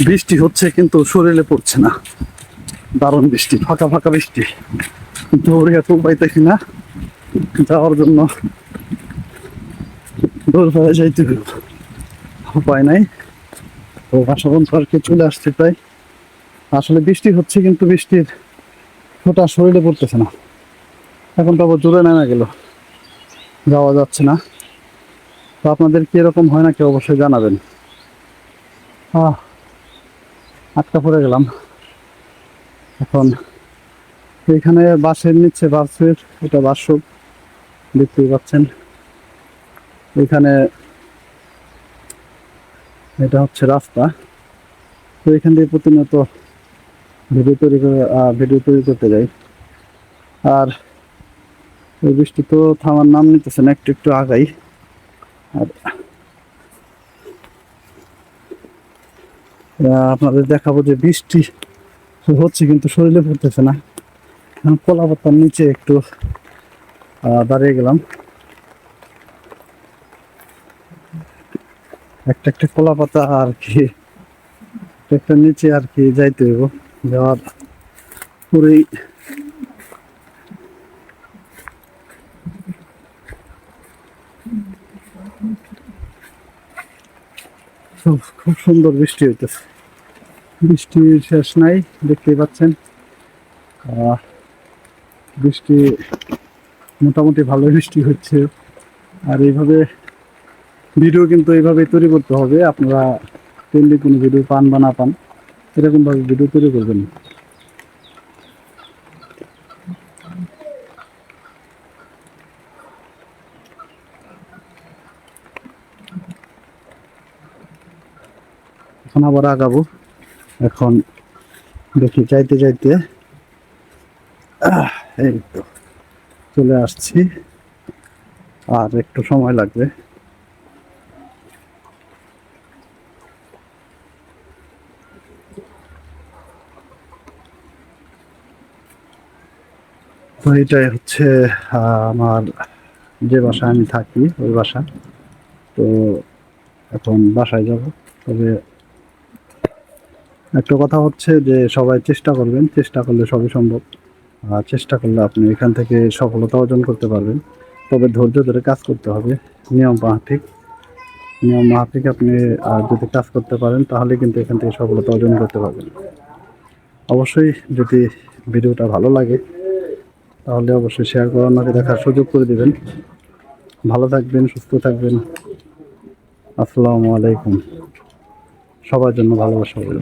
বৃষ্টি হচ্ছে কিন্তু শরীরে পড়ছে না। দারুণ বৃষ্টি, ফাঁকা ফাঁকা বৃষ্টি, কিন্তু ওর এত পাইতেছি না যাওয়ার জন্য। দৌড় ফেলে যাইতে হইব, উপায় নাই। তো বাসবন পার্কে চলে আসছে প্রায়। আসলে বৃষ্টি হচ্ছে কিন্তু বৃষ্টির ফোঁটা শরীরে পড়তেছে না। এখন তো আবার জোরে নেমে গেল, যাওয়া যাচ্ছে না। তো আপনাদের কি এরকম হয় নাকি অবশ্যই জানাবেন। আটকা পড়ে গেলাম এখন। এখানে বাসের নিচে, বাসের এটা বাসক দেখতেই পাচ্ছেন। এখানে এটা হচ্ছে রাস্তা। তো এখান দিয়ে প্রতিনিয়ত ভিডিও তৈরি করতে যাই। আর এই বৃষ্টি তো থামার নাম নিতেছে না, একটু একটু আগাই। আর আপনাদের দেখাবো যে বৃষ্টি হচ্ছে কিন্তু শরীরে পড়তেছে না। কলা পাতার নিচে একটু দাঁড়িয়ে গেলাম। একটা একটা কলা পাতা আর কি, একটা নিচে আর কি যাইতে হইব। যাওয়ার পরেই খুব সুন্দর বৃষ্টি হইতেছে। বৃষ্টির শেষ নাই, দেখতেই পাচ্ছেন। বৃষ্টি মোটামুটি ভালো বৃষ্টি হচ্ছে। আর এইভাবে ভিডিও কিন্তু এইভাবে তৈরি করতে হবে। আপনারা ট্রেন্ডে কোনো ভিডিও পান বা না পান, এরকমভাবে ভিডিও তৈরি করবেন। এখন আবার আগাবো। এখন দেখি যাইতে যাইতে এই তো চলে আসছি, আর একটু সময় লাগবে। তো এটাই হচ্ছে আমার যে বাসায় আমি থাকি, ওই বাসা। তো এখন বাসায় যাব। তবে একটা কথা হচ্ছে যে সবাই চেষ্টা করবেন, চেষ্টা করলে সবই সম্ভব। চেষ্টা করলে আপনি এখান থেকে সফলতা অর্জন করতে পারবেন। তবে ধৈর্য ধরে কাজ করতে হবে, নিয়ম মাফিক। নিয়ম মাফিক আপনি যদি কাজ করতে পারেন তাহলে কিন্তু এখান থেকে সফলতা অর্জন করতে পারবেন। অবশ্যই যদি ভিডিওটা ভালো লাগে তাহলে অবশ্যই শেয়ার করে আমাকে দেখার সুযোগ করে দিবেন। ভালো থাকবেন, সুস্থ থাকবেন। আসসালামু আলাইকুম। সবার জন্য ভালোবাসা রইল।